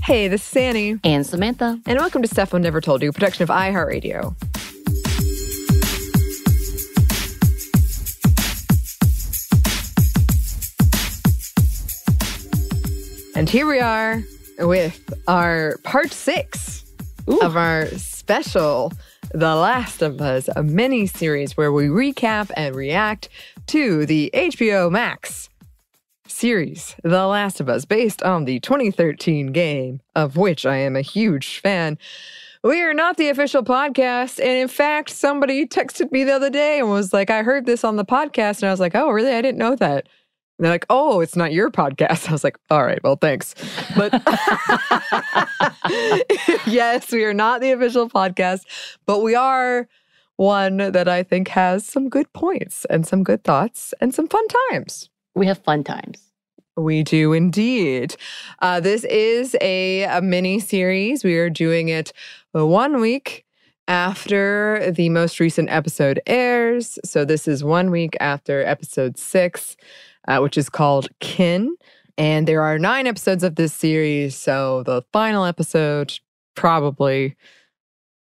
Hey, this is Anney. And Samantha. And welcome to Stuff Mom Never Told You, a production of iHeartRadio. And here we are with our part 6 of our special The Last of Us, a mini-series where we recap and react to the HBO Max series, The Last of Us, based on the 2013 game, of which I am a huge fan. We are not the official podcast, and in fact, somebody texted me the other day and was like, I heard this on the podcast, and I was like, oh, really? I didn't know that. And they're like, oh, it's not your podcast. I was like, all right, well, thanks. But yes, we are not the official podcast, but we are one that I think has some good points and some good thoughts and some fun times. We have fun times. We do indeed. This is a mini-series. We are doing it 1 week after the most recent episode airs. So this is 1 week after episode 6. Which is called Kin. And there are 9 episodes of this series, so the final episode, probably,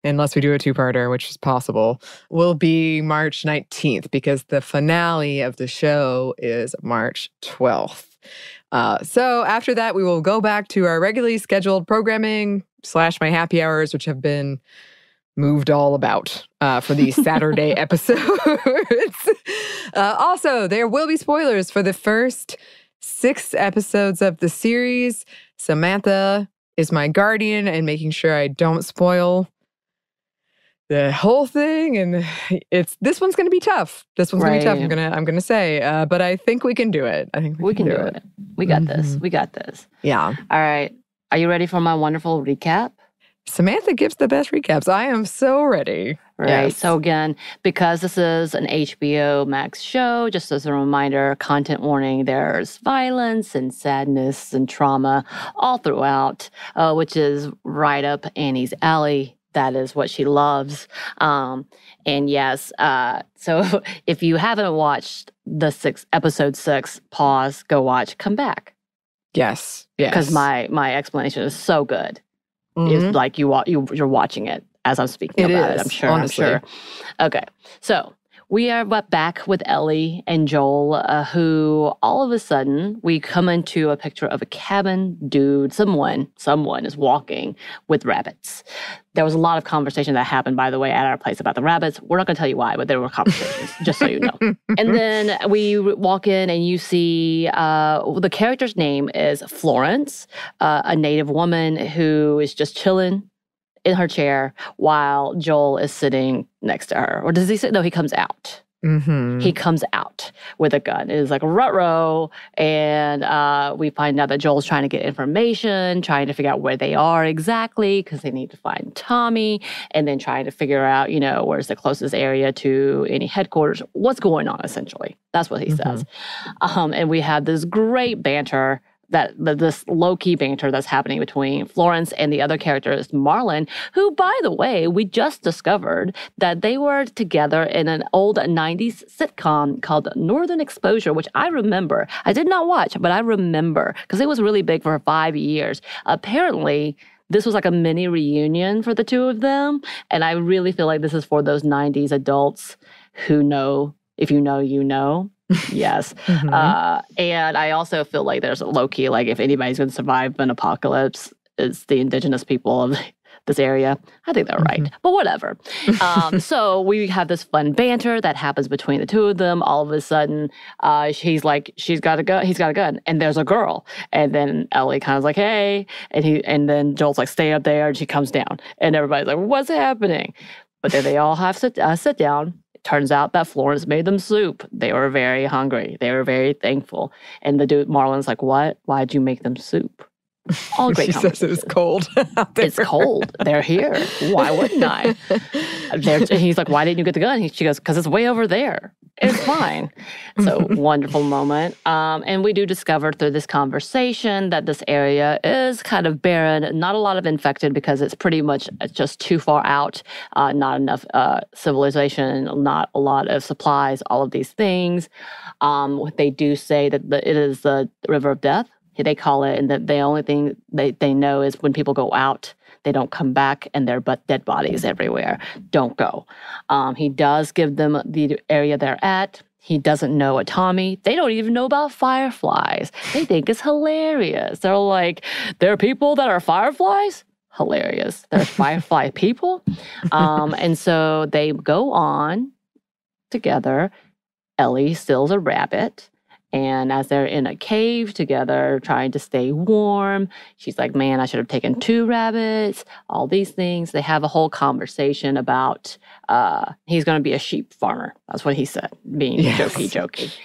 unless we do a 2-parter, which is possible, will be March 19th, because the finale of the show is March 12th. So after that, we will go back to our regularly scheduled programming / my happy hours, which have been moved all about for these Saturday episodes. Also, there will be spoilers for the first 6 episodes of the series. Samantha is my guardian and making sure I don't spoil the whole thing. And this one's going to be tough. This one's going to be tough. I'm gonna say, but I think we can do it. I think we can do it. We got this. We got this. Yeah. All right. Are you ready for my wonderful recap? Samantha gives the best recaps. I am so ready. Right. Yes. So again, because this is an HBO Max show, just as a reminder, content warning, there's violence and sadness and trauma all throughout, which is right up Annie's alley. That is what she loves. And yes, so if you haven't watched episode 6, pause, go watch, come back. Yes. Because my explanation is so good. Mm-hmm. It's like you're watching it as I'm speaking about it. I'm sure. Honestly. I'm sure. Okay, so we are back with Ellie and Joel, who all of a sudden we come into a picture of a cabin dude. Someone is walking with rabbits. There was a lot of conversation that happened, by the way, at our place about the rabbits. We're not going to tell you why, but there were conversations, just so you know. And then we walk in and you see the character's name is Florence, a Native woman who is just chilling in her chair while Joel is sitting next to her. Or does he sit? No, he comes out. Mm-hmm. He comes out with a gun. It is like a ruh-roh. And we find out that Joel's trying to get information, trying to figure out where they are exactly, because they need to find Tommy, and then trying to figure out, where's the closest area to any headquarters. What's going on, essentially. That's what he says. And we have this great banter, this low-key banter that's happening between Florence and the other characters, Marlon, who, by the way, we just discovered that they were together in an old 90s sitcom called Northern Exposure, which I remember. I did not watch, but I remember, because it was really big for 5 years. Apparently, this was like a mini reunion for the two of them, and I really feel like this is for those 90s adults who know, if you know, you know. Yes. And I also feel like there's low-key, like if anybody's going to survive an apocalypse, it's the indigenous people of this area. I think they're right, but whatever. So we have this fun banter that happens between the two of them. All of a sudden, he's like, she's got a gun, he's got a gun, and there's a girl. And then Ellie kind of like, hey, and then Joel's like, stay up there, and she comes down, and everybody's like, what's happening? But then they all have to sit down. Turns out that Florence made them soup. They were very hungry. They were very thankful. And the dude, Marlon's like, what? Why'd you make them soup? All great She says it was cold. It's cold. They're here. Why wouldn't I? He's like, why didn't you get the gun? She goes, because it's way over there. It's fine. So wonderful moment. And we do discover through this conversation that this area is kind of barren, not a lot of infected because it's pretty much just too far out, not enough civilization, not a lot of supplies, all of these things. They do say that it is the river of death. They call it, and the only thing they know is when people go out, they don't come back, and there are dead bodies everywhere. Don't go. He does give them the area they're at. He doesn't know a Tommy. They don't even know about fireflies. They think it's hilarious. They're like, there are people that are fireflies? Hilarious. There's firefly people. And so they go on together. Ellie steals a rabbit. And as they're in a cave together, trying to stay warm, she's like, man, I should have taken 2 rabbits, all these things. They have a whole conversation about he's going to be a sheep farmer. That's what he said, being jokey.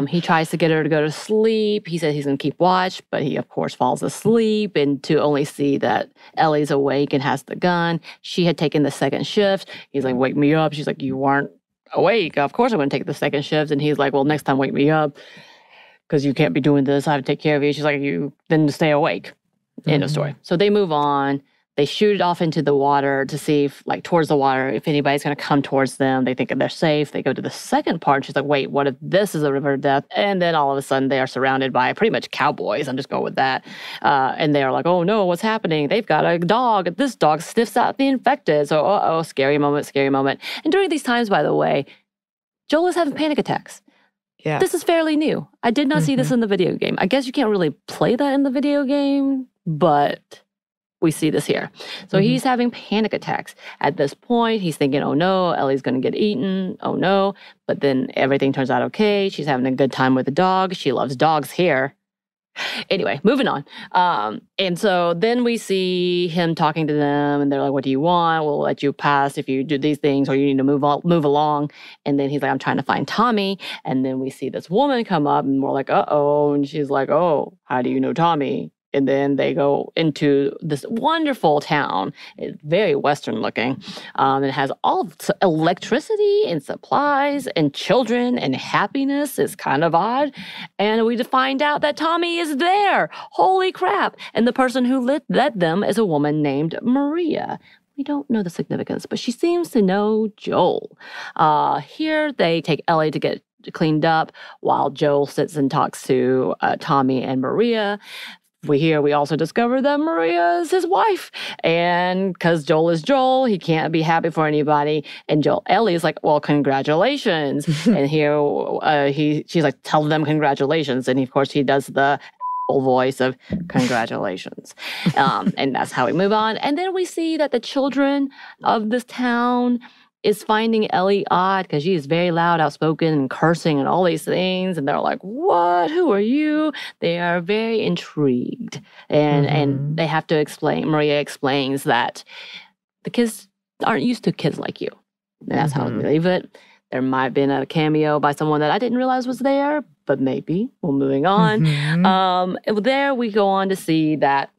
He tries to get her to go to sleep. He said he's going to keep watch, but he, of course, falls asleep. And to only see that Ellie's awake and has the gun. She had taken the second shift. He's like, wake me up. She's like, you weren't awake. Of course I'm going to take the second shift. And he's like, well, next time wake me up because you can't be doing this. I have to take care of you. She's like, you then stay awake. End of story. So they move on. They shoot it off into the water to see if, like, towards the water, if anybody's going to come towards them. They think they're safe. They go to the second part. She's like, wait, what if this is a river of death? And then all of a sudden they are surrounded by pretty much cowboys. I'm just going with that. And they're like, oh no, what's happening? They've got a dog. This dog sniffs out the infected. So, scary moment. And during these times, by the way, Joel is having panic attacks. Yeah. This is fairly new. I did not see this in the video game. I guess you can't really play that in the video game, but we see this here. So he's having panic attacks. At this point, he's thinking, oh no, Ellie's going to get eaten. Oh no. But then everything turns out okay. She's having a good time with the dog. She loves dogs here. Anyway, moving on. And so then we see him talking to them, and they're like, what do you want? We'll let you pass if you do these things, or you need to move along. And then he's like, I'm trying to find Tommy. And then we see this woman come up, and we're like, uh-oh. And she's like, oh, how do you know Tommy? And then they go into this wonderful town. It's very Western looking. It has all electricity and supplies and children and happiness. It's kind of odd. And we find out that Tommy is there. Holy crap. And the person who led them is a woman named Maria. We don't know the significance, but she seems to know Joel. Here they take Ellie to get cleaned up while Joel sits and talks to Tommy and Maria. We also discover that Maria is his wife. And because Joel is Joel, he can't be happy for anybody. And Ellie is like, well, congratulations. And here she's like, tell them congratulations. And of course, he does the voice of congratulations. And that's how we move on. And then we see that the children of this town is finding Ellie odd because she is very loud, outspoken, and cursing and all these things. And they're like, what? Who are you? They are very intrigued. And they have to explain. Maria explains that the kids aren't used to kids like you. And that's how we leave it. There might have been a cameo by someone that I didn't realize was there, but maybe. We're moving on. There we go on to see that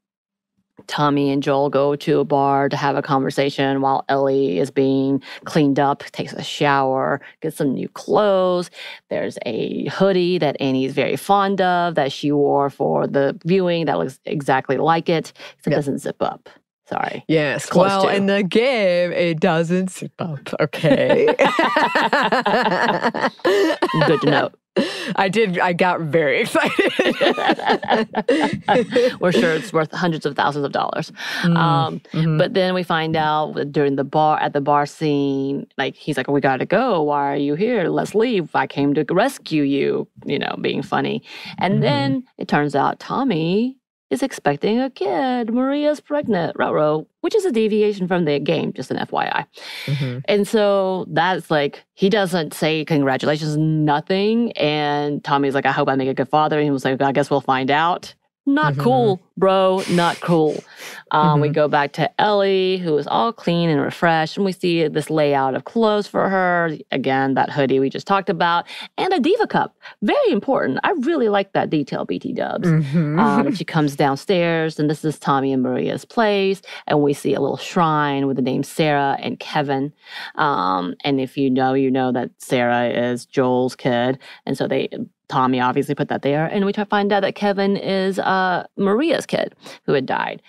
Tommy and Joel go to a bar to have a conversation while Ellie is being cleaned up, takes a shower, gets some new clothes. There's a hoodie that Anney is very fond of that she wore for the viewing that looks exactly like it. It doesn't zip up. Sorry. Yes. Well, in the game, it doesn't zip up. Okay. Good to know. I got very excited. We're sure it's worth hundreds of thousands of dollars. But then we find out during at the bar scene, like, he's like, we gotta go. Why are you here? Let's leave. I came to rescue you, being funny. And then it turns out Tommy is expecting a kid. Maria's pregnant, which is a deviation from the game, just an FYI. And so that's like, he doesn't say congratulations, nothing. And Tommy's like, I hope I make a good father. And he was like, I guess we'll find out. Not cool, bro. Not cool. We go back to Ellie, who is all clean and refreshed, and we see this layout of clothes for her. Again, that hoodie we just talked about, and a diva cup. Very important. I really like that detail, BT dubs. She comes downstairs, and this is Tommy and Maria's place, and we see a little shrine with the names Sarah and Kevin. And if you know that Sarah is Joel's kid, and so Tommy obviously put that there. And we find out that Kevin is Maria's kid who had died.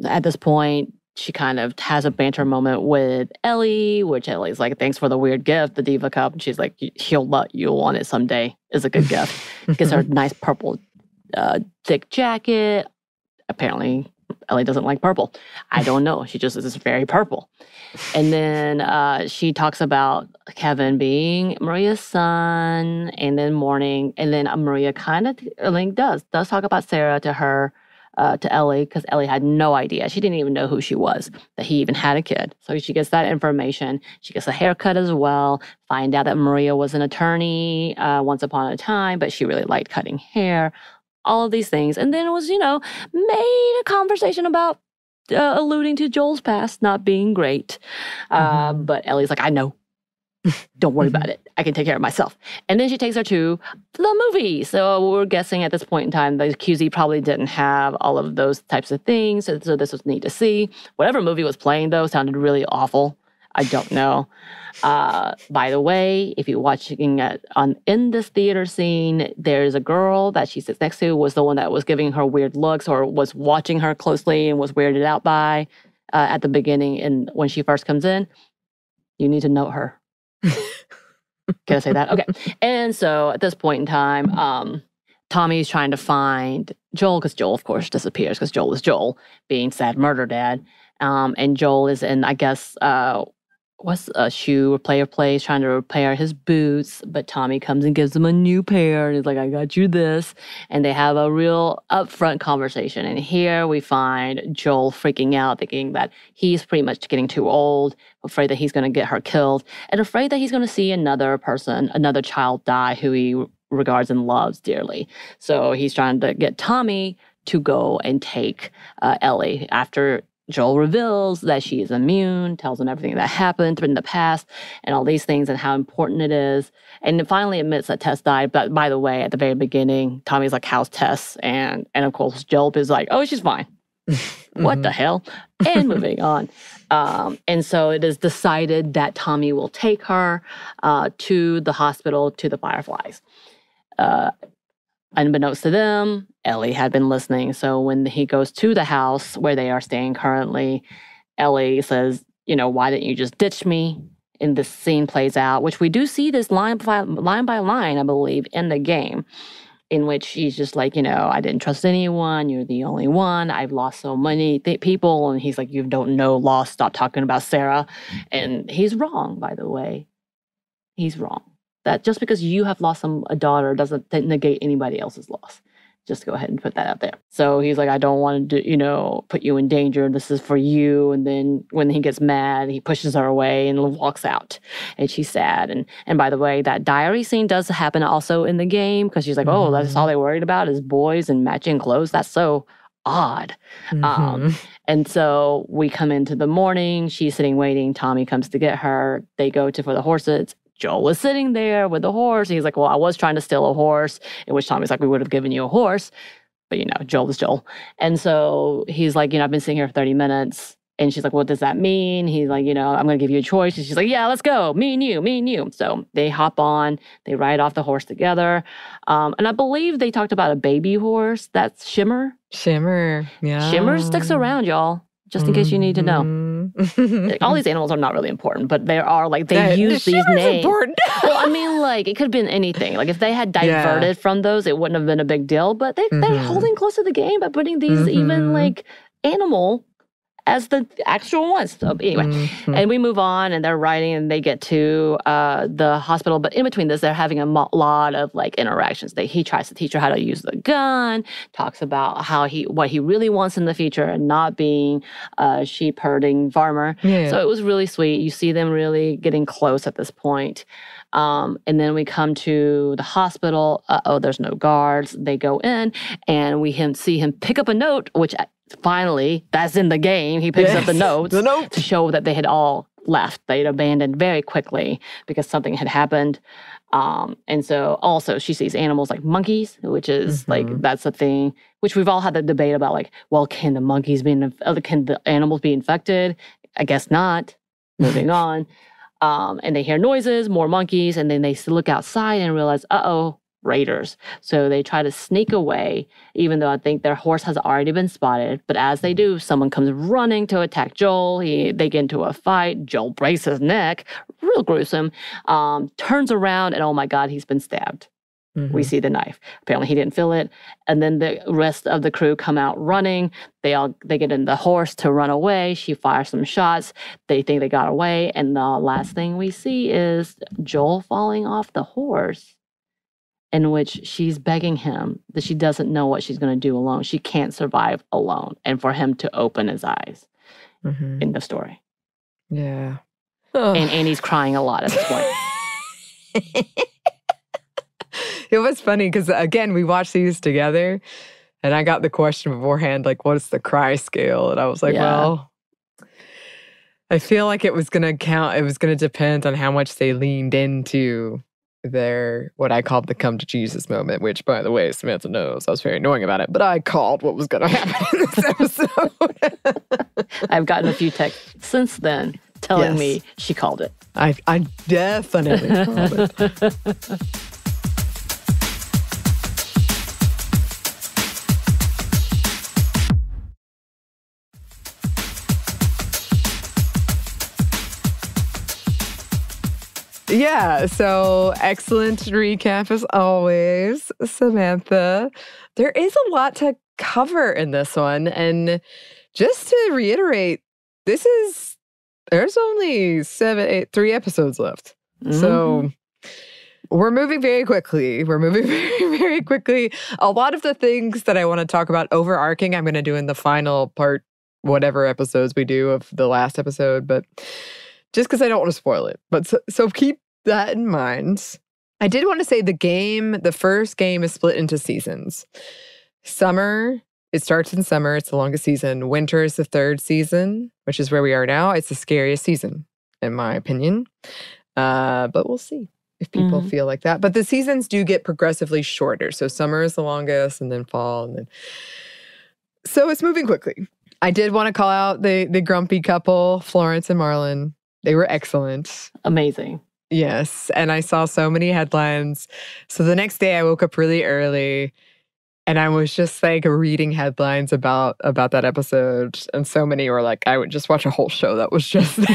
At this point, she kind of has a banter moment with Ellie, which Ellie's like, thanks for the weird gift, the diva cup. And she's like, you'll want it someday. It's a good gift. Gives her a nice purple thick jacket. Apparently, Ellie doesn't like purple. I don't know. She just is very purple. And then she talks about Kevin being Maria's son, and then mourning. And then Maria kind of does talk about Sarah to her, to Ellie, because Ellie had no idea. She didn't even know who she was, that he even had a kid. So she gets that information. She gets a haircut as well. Find out that Maria was an attorney once upon a time, but she really liked cutting hair. All of these things. And then it was, made a conversation about alluding to Joel's past not being great. But Ellie's like, I know. Don't worry about it. I can take care of myself. And then she takes her to the movie. So we're guessing at this point in time, the QZ probably didn't have all of those types of things. So this was neat to see. Whatever movie was playing, though, sounded really awful. I don't know. By the way, if you're watching in this theater scene, there's a girl that she sits next to was the one that was giving her weird looks or was watching her closely and was weirded out by at the beginning and when she first comes in. You need to note her. Can I say that? Okay. And so at this point in time, Tommy's trying to find Joel because Joel, of course, disappears because Joel is Joel, being sad murder dad. And Joel is in, I guess, what's a shoe repair place, trying to repair his boots, but Tommy comes and gives him a new pair, and he's like, I got you this. And they have a real upfront conversation. And here we find Joel freaking out, thinking that he's pretty much getting too old, afraid that he's going to get her killed, and afraid that he's going to see another child die who he regards and loves dearly. So he's trying to get Tommy to go and take Ellie after Joel reveals that she is immune, tells him everything that happened in the past and all these things and how important it is. And then finally admits that Tess died. But by the way, at the very beginning, Tommy's like, how's Tess? And of course, Joel is like, oh, she's fine. What the hell? And moving on. And so it is decided that Tommy will take her to the hospital, to the Fireflies. Unbeknownst to them, Ellie had been listening. So when he goes to the house where they are staying currently, Ellie says, why didn't you just ditch me? And this scene plays out, which we do see this line by line, I believe, in the game, in which she's just like, I didn't trust anyone. You're the only one. I've lost so many people. And he's like, you don't know loss. Stop talking about Sarah. And he's wrong, by the way. He's wrong. That just because you have lost a daughter doesn't negate anybody else's loss. Just go ahead and put that out there. So he's like, I don't want to, put you in danger. This is for you. And then when he gets mad, he pushes her away and walks out. And she's sad. And by the way, that diary scene does happen also in the game because she's like, oh, that's all they're worried about is boys and matching clothes. That's so odd. And so we come into the morning. She's sitting waiting. Tommy comes to get her. They go for the horses. Joel was sitting there with the horse. He's like, well, I was trying to steal a horse, in which Tommy's like, we would have given you a horse. But, Joel is Joel. And so he's like, I've been sitting here for 30 minutes. And she's like, what does that mean? He's like, I'm going to give you a choice. And she's like, yeah, let's go. Me and you. So they hop on. They ride off the horse together. And I believe they talked about a baby horse. That's Shimmer. Shimmer, yeah. Shimmer sticks around, y'all. Just in case you need to know. All these animals are not really important, but they are they use these names. Important. Well, I mean, it could have been anything. If they had diverted from those, it wouldn't have been a big deal. But they're holding close to the game by putting these even animal as the actual ones. So anyway, and we move on and they're riding and they get to the hospital. But in between this, they're having a lot of interactions. He tries to teach her how to use the gun, talks about what he really wants in the future and not being a sheep herding farmer. Yeah. So it was really sweet. You see them really getting close at this point. And then we come to the hospital. There's no guards. They go in and we see him pick up a note, which finally, that's in the game. He picks up the notes to show that they had all left. They'd abandoned very quickly because something had happened. And so also she sees animals like monkeys, which is that's a thing, which we've all had the debate about can the animals be infected? I guess not. Moving on. And they hear noises, more monkeys, and then they look outside and realize, raiders. So they try to sneak away, even though I think their horse has already been spotted. But as they do, someone comes running to attack Joel. They get into a fight. Joel breaks his neck, real gruesome, turns around, and oh my God, he's been stabbed. we see the knife. Apparently he didn't feel it. And then the rest of the crew come out running. They get in the horse to run away. She fires some shots. They think they got away. And the last thing we see is Joel falling off the horse, in which she's begging him that she doesn't know what she's going to do alone. She can't survive alone. And for him to open his eyes in the story. Yeah. And Annie's crying a lot at this point. It was funny because, again, we watched these together and I got the question beforehand, like, what's the cry scale? And I was like, well, I feel like it was going to count. It was going to depend on how much they leaned into their, what I called the come to Jesus moment, which, by the way, Samantha knows. I was very annoying about it, but I called what was going to happen in this episode. I've gotten a few texts since then telling me she called it. I definitely called it. Yeah, so excellent recap as always, Samantha. There is a lot to cover in this one. And just to reiterate, there's only 3 episodes left. So we're moving very quickly. We're moving very, very quickly. A lot of the things that I want to talk about overarching, I'm going to do in the final part, whatever episodes we do of the last episode. But just because I don't want to spoil it. But so keep that in mind. I did want to say the first game is split into seasons. Summer, it starts in summer. It's the longest season. Winter is the 3rd season, which is where we are now. It's the scariest season, in my opinion. But we'll see if people feel like that. But the seasons do get progressively shorter. So summer is the longest, and then fall, and then... So it's moving quickly. I did want to call out the grumpy couple, Florence and Marlon. They were excellent. Amazing. Yes. And I saw so many headlines. So the next day I woke up really early and I was just like reading headlines about that episode. And so many were like, I would just watch a whole show that was just them.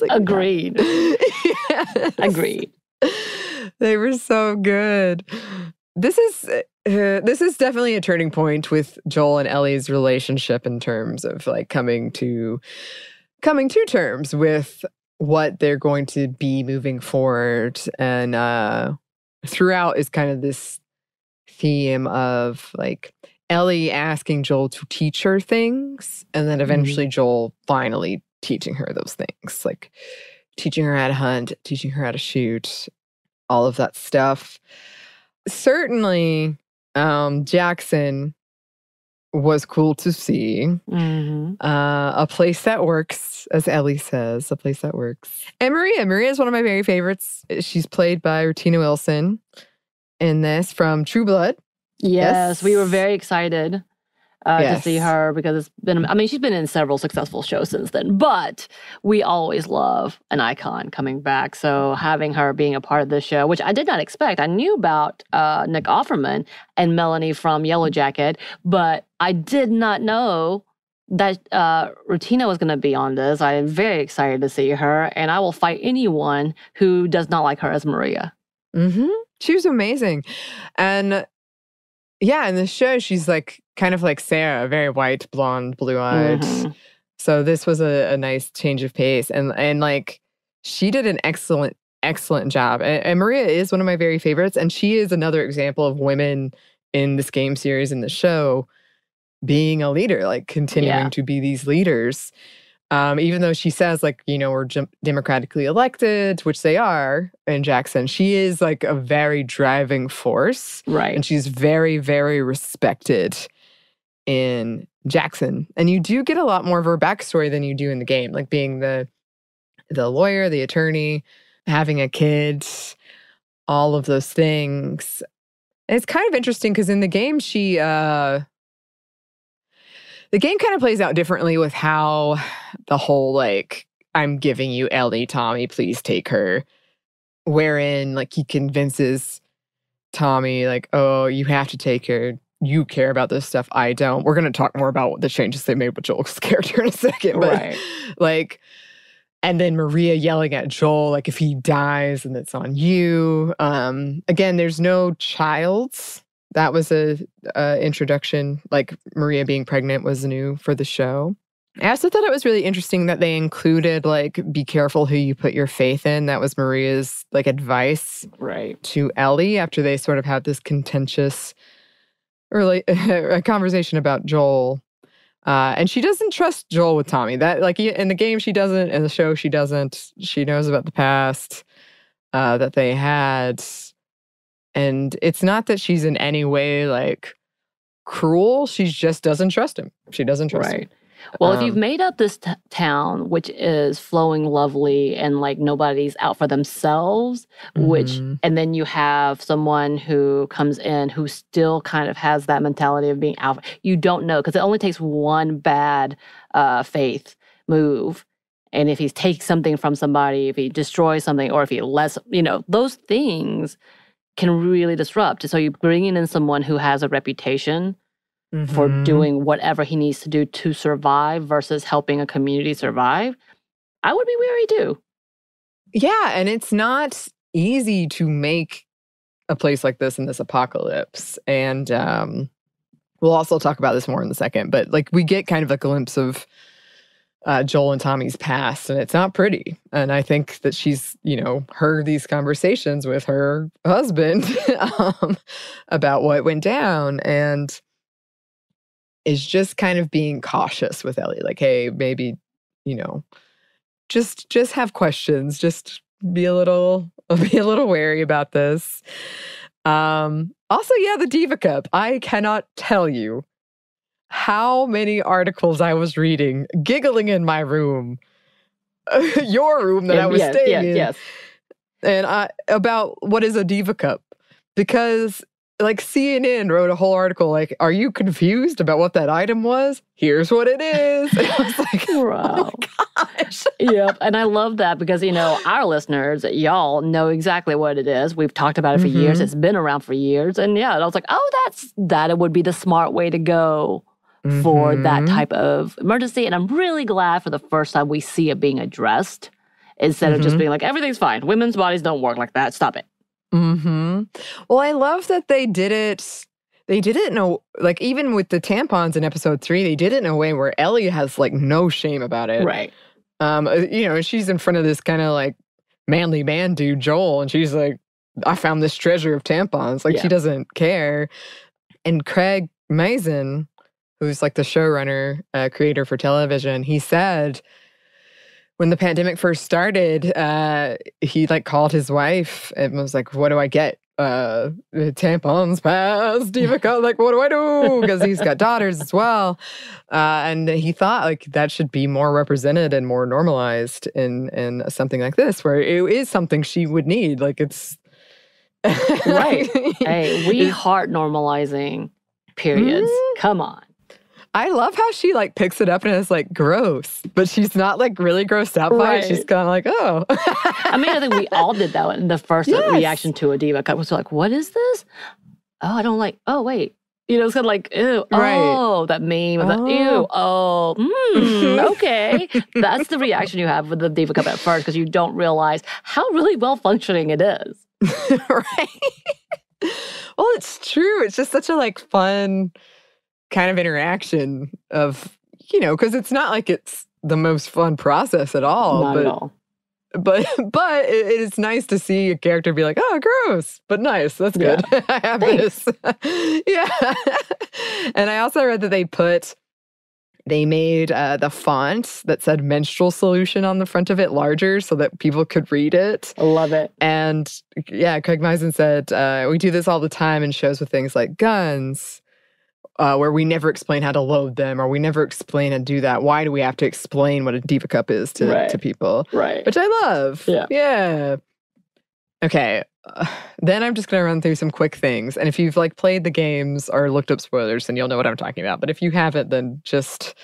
Like, agreed. Yes. Agreed. They were so good. This is definitely a turning point with Joel and Ellie's relationship in terms of like coming to terms with what they're going to be moving forward. And throughout is kind of this theme of like Ellie asking Joel to teach her things, and then eventually Joel finally teaching her those things, like teaching her how to hunt, teaching her how to shoot, all of that stuff. Certainly, Jackson was cool to see. A place that works, as Ellie says, a place that works. And Maria is one of my very favorites. She's played by Rutina Wilson in this from True Blood. Yes, we were very excited to see her because she's been in several successful shows since then, but we always love an icon coming back. So having her being a part of this show, which I did not expect. I knew about Nick Offerman and Melanie from Yellow Jacket, but I did not know that Rutina was going to be on this. I am very excited to see her, and I will fight anyone who does not like her as Maria. She was amazing. And yeah, in the show, she's like kind of like Sarah, very white, blonde, blue-eyed. So this was a nice change of pace. And like, she did an excellent job. And Maria is one of my very favorites. And she is another example of women in this game series, in the show, being a leader, like continuing to be these leaders. Even though she says, like, you know, we're democratically elected, which they are in Jackson, she is like a very driving force. Right. And she's very, very respected in Jackson. And you do get a lot more of her backstory than you do in the game, like being the lawyer, the attorney, having a kid, all of those things. And it's kind of interesting because in the game, the game kind of plays out differently with how the whole, like, I'm giving you Ellie, Tommy, please take her. Wherein, like, he convinces Tommy, like, oh, you have to take her. You care about this stuff. I don't. We're going to talk more about the changes they made with Joel's character in a second. But, like, And then Maria yelling at Joel, like, if he dies, then it's on you. Again, there's no childs. That was a introduction. Like, Maria being pregnant was new for the show. I also thought it was really interesting that they included, like, be careful who you put your faith in. That was Maria's, like, advice to Ellie after they sort of had this contentious a conversation about Joel. And she doesn't trust Joel with Tommy. That, like, in the game she doesn't, in the show she doesn't. She knows about the past that they had. And it's not that she's in any way, like, cruel. She just doesn't trust him. She doesn't trust him. Well, if you've made up this town, which is flowing lovely and like nobody's out for themselves, and then you have someone who comes in who still kind of has that mentality of being out, you don't know, because it only takes one bad faith move. And if he takes something from somebody, if he destroys something, or if he lets, those things can really disrupt. So you're bringing in someone who has a reputation for doing whatever he needs to do to survive versus helping a community survive, I would be wary too. Yeah, and it's not easy to make a place like this in this apocalypse. And we'll also talk about this more in a second, but like we get kind of a glimpse of Joel and Tommy's past, and it's not pretty. And I think that she's, heard these conversations with her husband about what went down, and is just kind of being cautious with Ellie. Like, hey, maybe, just have questions. Just be a little wary about this. Also, yeah, the Diva Cup. I cannot tell you how many articles I was reading, giggling in my room, your room that I was staying in, and about what is a Diva Cup, because like CNN wrote a whole article like, are you confused about what that item was? Here's what it is. And I was like, wow. Oh my gosh. Yep. And I love that because, our listeners, y'all know exactly what it is. We've talked about it for years. It's been around for years. And I was like, that would be the smart way to go for that type of emergency. And I'm really glad for the first time we see it being addressed instead of just being like, everything's fine. Women's bodies don't work like that. Stop it. Well, I love that they did it. They did it in a, like, even with the tampons in episode 3, they did it in a way where Ellie has like no shame about it. Right. She's in front of this kind of like manly man dude, Joel, and she's like, I found this treasure of tampons. Like, she doesn't care. And Craig Mazin, who's like the showrunner, creator for television, he said, when the pandemic first started, he like called his wife and was like, what do I get? Tampons, pass, Diva Cup, like, what do I do? Because he's got daughters as well. And he thought like that should be more represented and more normalized in something like this, where it is something she would need. Like, it's... Right. Hey, we heart normalizing periods. Come on. I love how she like picks it up and is like gross, but she's not like really grossed out by it. She's kind of like, oh. I mean, I think we all did that in the first reaction to a Diva Cup. Was like, what is this? Oh, I don't like. Oh, wait. It's kind of like, ew. Oh, that meme. That, ew. Oh, okay. That's the reaction you have with the Diva Cup at first, because you don't realize how really well functioning it is. Right. Well, it's true. It's just such a like fun kind of interaction of, because it's not like it's the most fun process at all. Not at all. But it is nice to see a character be like, oh, gross, but nice. That's good. I have this. Yeah. And I also read that they made the font that said menstrual solution on the front of it larger so that people could read it. I love it. And yeah, Craig Mazin said, we do this all the time in shows with things like guns, where we never explain how to load them, or we never explain how to do that. Why do we have to explain what a Diva Cup is to people? Right. Which I love. Yeah. Okay. Then I'm just going to run through some quick things. And if you've like played the games or looked up spoilers, then you'll know what I'm talking about. But if you haven't, then just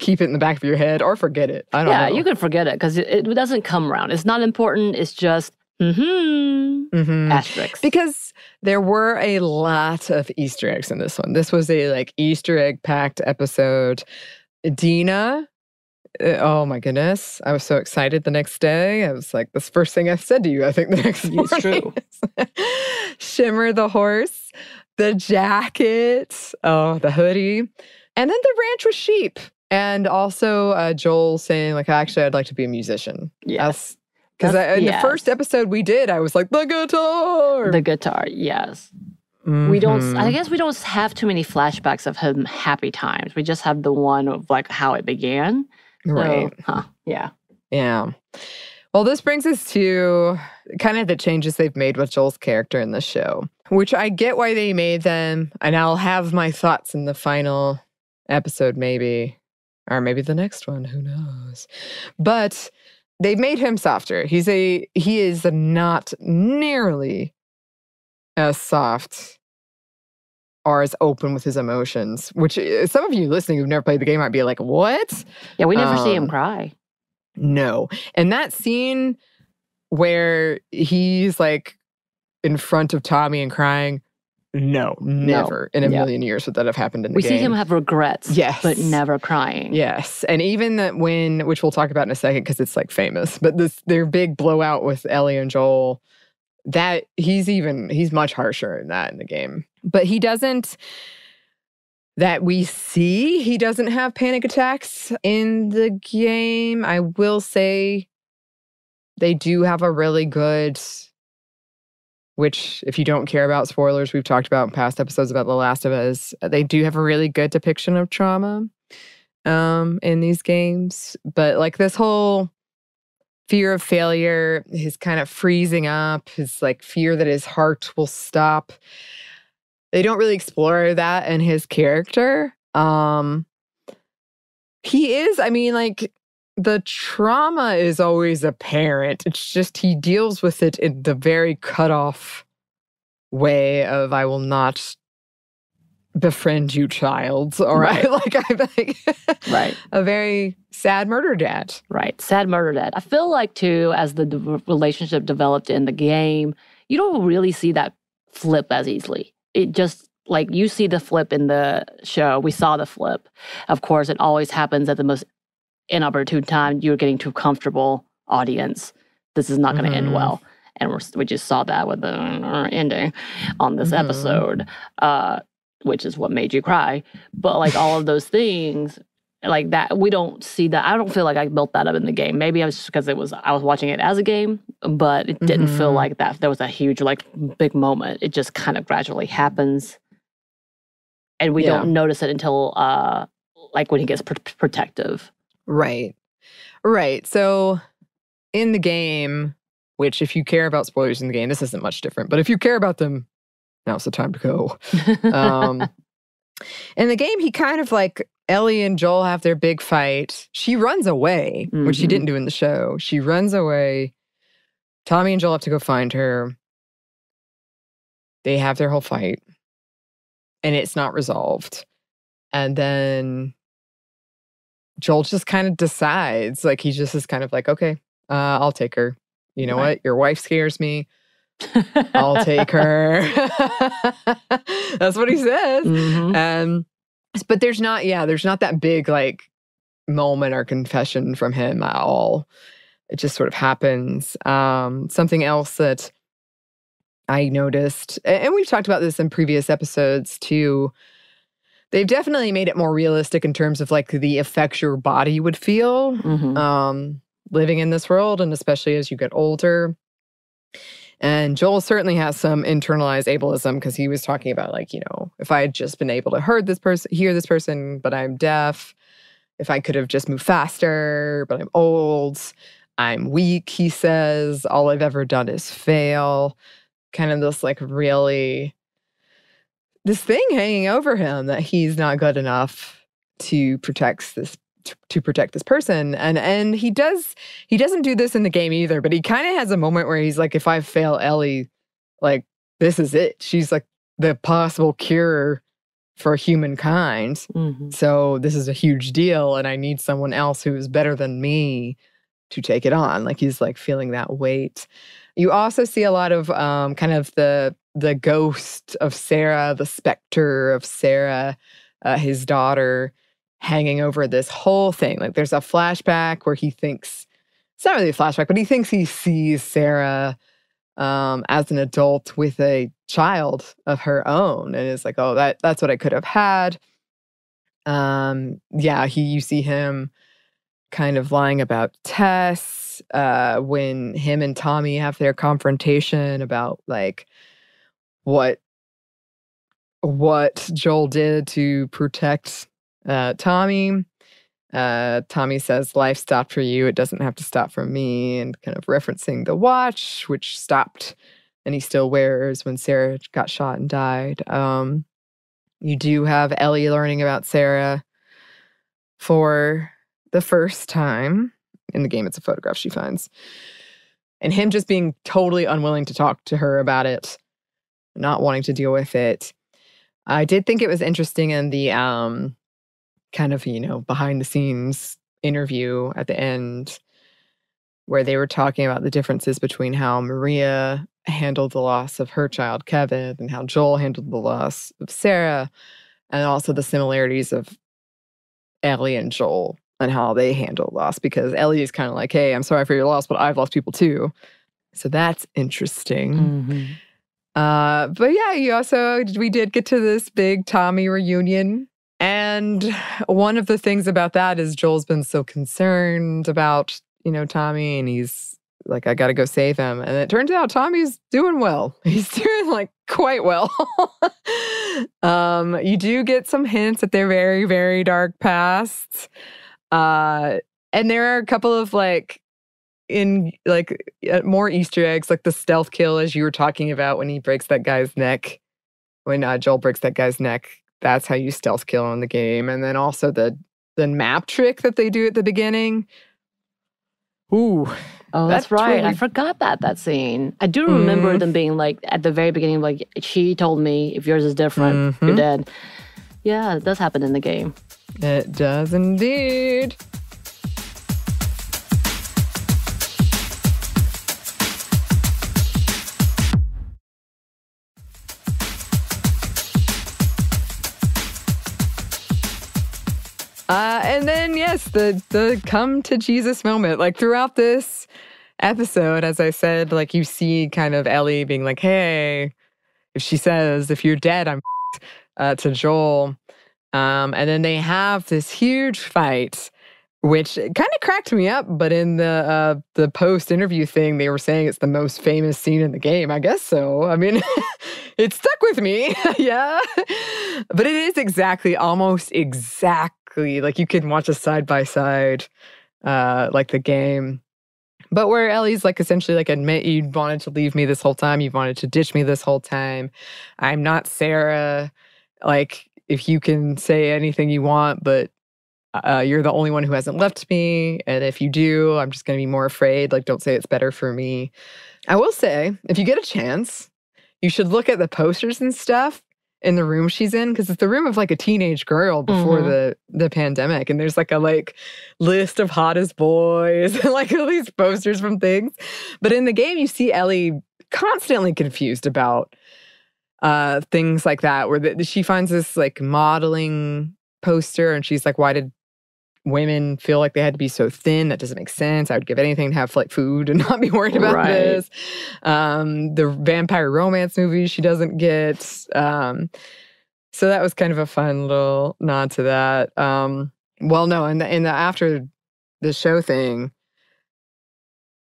keep it in the back of your head or forget it. I don't know. Yeah, you can forget it because it doesn't come around. It's not important. It's just asterisks. Because there were a lot of Easter eggs in this one. This was a like Easter egg packed episode. Dina Oh my goodness. I was so excited the next day. I was like, that's the first thing I said to you, I think, the next morning. It's true. Shimmer the horse, the jacket, oh, the hoodie, and then the ranch with sheep. And also Joel saying, like, actually, I'd like to be a musician. Yes. Because in the first episode we did, I was like, the guitar. The guitar, yes. I guess we don't have too many flashbacks of him happy times. We just have the one of like how it began. Right. So, yeah. Yeah. Well, this brings us to kind of the changes they've made with Joel's character in the show, which I get why they made them. And I'll have my thoughts in the final episode, maybe. Or maybe the next one. Who knows? But they've made him softer. He is not nearly as soft or as open with his emotions, which some of you listening who've never played the game might be like, what? Yeah, we never see him cry. No. And that scene where he's like in front of Tommy and crying, no, never in a million years would that have happened in the game. We see him have regrets, yes, but never crying. Yes. And even that which we'll talk about in a second because it's like famous, but their big blowout with Ellie and Joel, that he's much harsher in that in the game. But he doesn't have panic attacks in the game. I will say they do have a really good, which if you don't care about spoilers, we've talked about in past episodes about The Last of Us, they do have a really good depiction of trauma in these games. But like this whole fear of failure, his kind of freezing up, his like fear that his heart will stop. They don't really explore that in his character. He is, like the trauma is always apparent. It's just he deals with it in the very cut off way of I will not befriend you, child. Or right. Right. A very sad murder dad. Right. Sad murder dad. I feel like too, as the relationship developed in the game, you don't really see that flip as easily. It just like you see the flip in the show. We saw the flip. Of course, it always happens at the most inopportune time. You're getting too comfortable, audience. This is not going to end well. And we just saw that with the ending on this episode, which is what made you cry. But like all of those things, like that, we don't see that. I don't feel like I built that up in the game. Maybe it was just because I was watching it as a game, but it didn't feel like that. There was a huge, like, big moment. It just kind of gradually happens. And we don't notice it until, like, when he gets protective. Right. Right. So in the game, which if you care about spoilers in the game, this isn't much different. But if you care about them, now's the time to go. In the game, he kind of like, Ellie and Joel have their big fight. She runs away, which she didn't do in the show. She runs away. Tommy and Joel have to go find her. They have their whole fight. And it's not resolved. And then Joel just kind of decides, like, he just is kind of like, okay, I'll take her. You know what? Your wife scares me. I'll take her. That's what he says. But there's not that big, like, moment or confession from him at all. It just sort of happens. Something else that I noticed, and we've talked about this in previous episodes too, they've definitely made it more realistic in terms of like the effects your body would feel living in this world, and especially as you get older. And Joel certainly has some internalized ableism because he was talking about like, you know, if I had just been able to hear this person, but I'm deaf, if I could have just moved faster, but I'm old, I'm weak, he says, all I've ever done is fail. Kind of this like really, this thing hanging over him that he's not good enough to protect this person. And he doesn't do this in the game either, but he kind of has a moment where he's like, if I fail Ellie, like this is it. She's like the possible cure for humankind. So this is a huge deal and I need someone else who is better than me to take it on. Like he's like feeling that weight. You also see a lot of kind of the ghost of Sarah, the specter of Sarah, his daughter, hanging over this whole thing. Like there's a flashback where he thinks, it's not really a flashback, but he thinks he sees Sarah as an adult with a child of her own. And it's like, oh, that's what I could have had. You see him kind of lying about Tess when him and Tommy have their confrontation about like what Joel did to protect Tommy. Tommy says, life stopped for you. It doesn't have to stop for me. And kind of referencing the watch, which stopped and he still wears when Sarah got shot and died. You do have Ellie learning about Sarah for the first time. In the game, it's a photograph she finds. And him just being totally unwilling to talk to her about it, not wanting to deal with it. I did think it was interesting in the kind of, behind the scenes interview at the end where they were talking about the differences between how Maria handled the loss of her child, Kevin, and how Joel handled the loss of Sarah, and also the similarities of Ellie and Joel and how they handle loss, because Ellie is kind of like, hey, I'm sorry for your loss, but I've lost people too. So that's interesting. Mm-hmm. But yeah, we did get to this big Tommy reunion. And one of the things about that is Joel's been so concerned about, Tommy, and he's like, I got to go save him. And it turns out Tommy's doing well. He's doing like quite well. You do get some hints at their very, very dark pasts. And there are a couple of more Easter eggs, like the stealth kill, as you were talking about, when he breaks that guy's neck. When Joel breaks that guy's neck, that's how you stealth kill in the game. And then also the map trick that they do at the beginning. Ooh. Oh, that's right. I forgot about that scene. I do remember them being like, at the very beginning, like, she told me, if yours is different, you're dead. Yeah, it does happen in the game. It does indeed. And then, yes, the come to Jesus moment. Like throughout this episode, as I said, like you see kind of Ellie being like, hey, if she says, if you're dead, I'm to Joel. And then they have this huge fight, which kind of cracked me up. But in the post-interview thing, they were saying it's the most famous scene in the game. I guess so. I mean, it stuck with me. Yeah. But it is almost exactly, like you can watch a side-by-side, like the game. But where Ellie's like essentially like, admit you wanted to leave me this whole time. You wanted to ditch me this whole time. I'm not Sarah. Like, if you can say anything you want, but you're the only one who hasn't left me. And if you do, I'm just going to be more afraid. Like, don't say it's better for me. I will say, if you get a chance, you should look at the posters and stuff in the room she's in, because it's the room of like a teenage girl before the pandemic. And there's like a list of hottest boys and like all these posters from things. But in the game, you see Ellie constantly confused about things like that, where she finds this like modeling poster and she's like, why did women feel like they had to be so thin? That doesn't make sense. I would give anything to have like food and not be worried about this. The vampire romance movies she doesn't get. So that was kind of a fun little nod to that. In the after the show thing,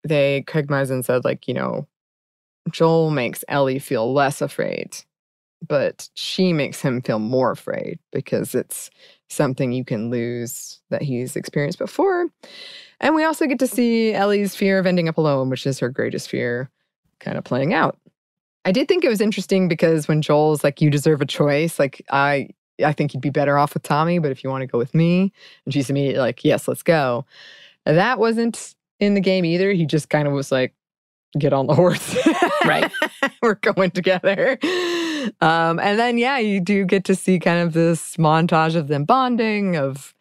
Craig Mazin said, like, Joel makes Ellie feel less afraid, but she makes him feel more afraid because it's something you can lose that he's experienced before. And we also get to see Ellie's fear of ending up alone, which is her greatest fear, kind of playing out. I did think it was interesting because when Joel's like, you deserve a choice, like, I think you'd be better off with Tommy, but if you want to go with me, and she's immediately like, yes, let's go. That wasn't in the game either. He just kind of was like, get on the horse. Right. We're going together. And then, you do get to see kind of this montage of them bonding, of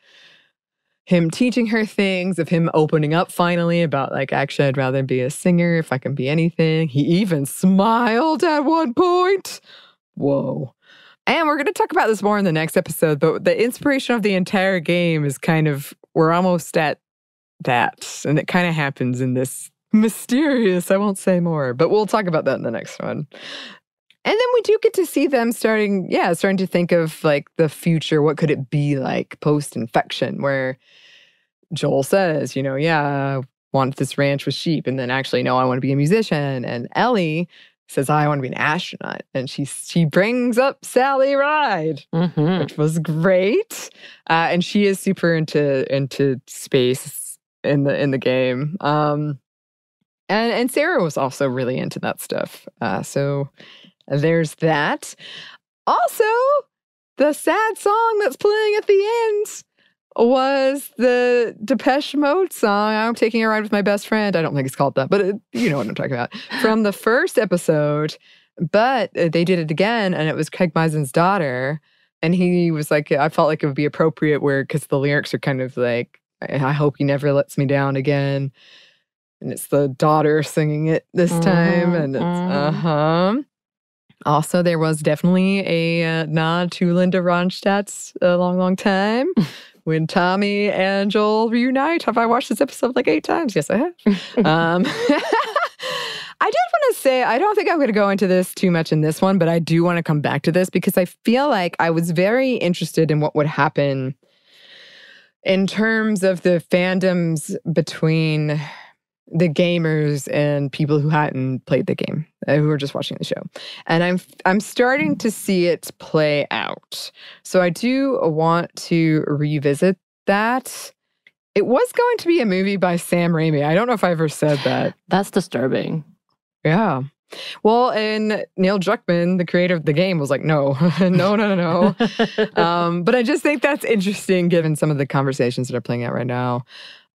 him teaching her things, of him opening up finally about like, actually, I'd rather be a singer if I can be anything. He even smiled at one point. Whoa. And we're going to talk about this more in the next episode, but the inspiration of the entire game is kind of, we're almost at that. And it kind of happens in this mysterious, I won't say more, but we'll talk about that in the next one. And then we do get to see them starting to think of like the future. What could it be like post-infection, where Joel says, I want this ranch with sheep. And then actually, no, I want to be a musician. And Ellie says, I want to be an astronaut. And she brings up Sally Ride, which was great. And she is super into space in the game. And Sarah was also really into that stuff. So there's that. Also, the sad song that's playing at the end was the Depeche Mode song, I'm Taking a Ride with My Best Friend. I don't think it's called that, but you know what I'm talking about. From the first episode, but they did it again, and it was Craig Mazin's daughter. And he was like, I felt like it would be appropriate because the lyrics are kind of like, I hope he never lets me down again. And it's the daughter singing it this time. And it's, Also, there was definitely a nod to Linda Ronstadt's A Long, Long Time. When Tommy and Joel reunite. Have I watched this episode like 8 times? Yes, I have. I did want to say, I don't think I'm going to go into this too much in this one, but I do want to come back to this because I feel like I was very interested in what would happen in terms of the fandoms between the gamers and people who hadn't played the game, who were just watching the show. And I'm starting to see it play out. So I do want to revisit that. It was going to be a movie by Sam Raimi. I don't know if I ever said that. That's disturbing. Yeah. Well, and Neil Druckmann, the creator of the game, was like, no. But I just think that's interesting given some of the conversations that are playing out right now.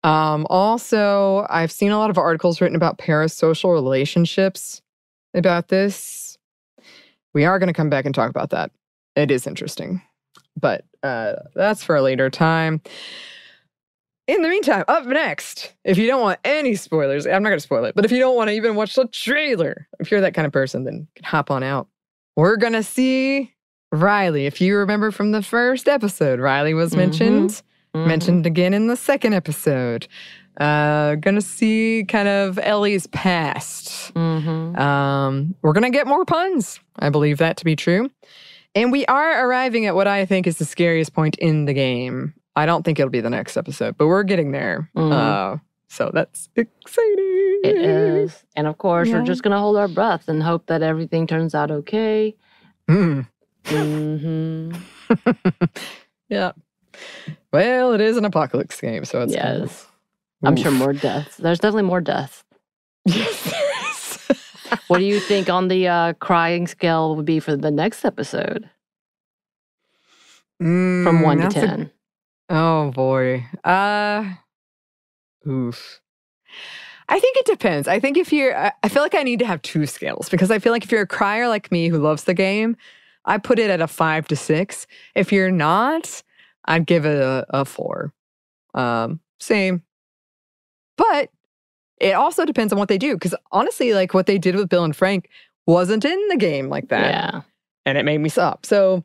Also, I've seen a lot of articles written about parasocial relationships about this. We are going to come back and talk about that. It is interesting, but that's for a later time. In the meantime, up next, if you don't want any spoilers, I'm not going to spoil it, but if you don't want to even watch the trailer, if you're that kind of person, then hop on out. We're going to see Riley. If you remember from the first episode, Riley was mentioned again in the second episode. Gonna see kind of Ellie's past. We're gonna get more puns. I believe that to be true. And we are arriving at what I think is the scariest point in the game. I don't think it'll be the next episode, but we're getting there. So that's exciting. It is. And of course, we're just gonna hold our breath and hope that everything turns out okay. Yeah. Well, it is an apocalypse game, so it's kind of, I'm sure more deaths. There's definitely more deaths. Yes, there is. What do you think on the crying scale would be for the next episode? From 1 to 10. Oh, boy. Oof. I think it depends. I think I feel like I need to have 2 scales because I feel like if you're a crier like me who loves the game, I put it at a 5 to 6. If you're not, I'd give it a 4. Same. But it also depends on what they do. Because honestly, like what they did with Bill and Frank wasn't in the game like that. Yeah. And it made me stop. So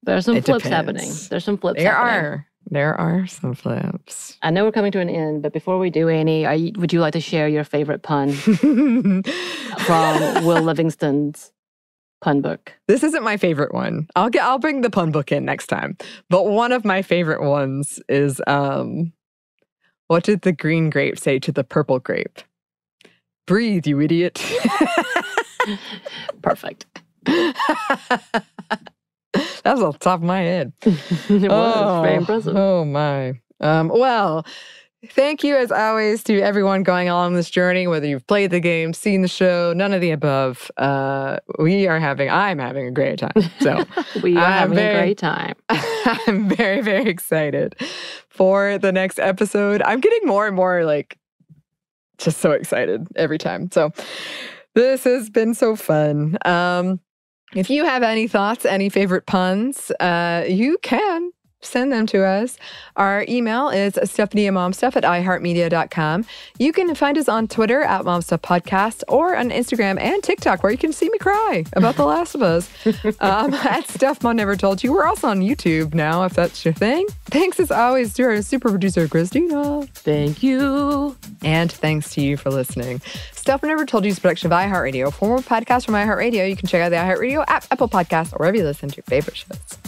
there's some flips happening. There's some flips happening. There are some flips. I know we're coming to an end, but before we do, Anney, would you like to share your favorite pun from Will Livingston's pun book? This isn't my favorite one. I'll bring the pun book in next time. But one of my favorite ones is what did the green grape say to the purple grape? Breathe, you idiot. Perfect. That was off the top of my head. It was very impressive. Oh my. Well, thank you as always to everyone going along this journey, whether you've played the game, seen the show, none of the above. I'm having a great time. So we are having a great time. I'm very, very excited for the next episode. I'm getting more and more just so excited every time. So this has been so fun. If you have any thoughts, any favorite puns, you can send them to us. Our email is stephanieandmomstuff@iheartmedia.com. You can find us on Twitter @momstuffpodcast or on Instagram and TikTok, where you can see me cry about The Last of Us. At Stuff Mom Never Told You. We're also on YouTube now, if that's your thing. Thanks as always to our super producer, Christina. Thank you. And thanks to you for listening. Stuff Mom Never Told You is a production of iHeartRadio. For more podcasts from iHeartRadio, you can check out the iHeartRadio app, Apple Podcasts, or wherever you listen to your favorite shows.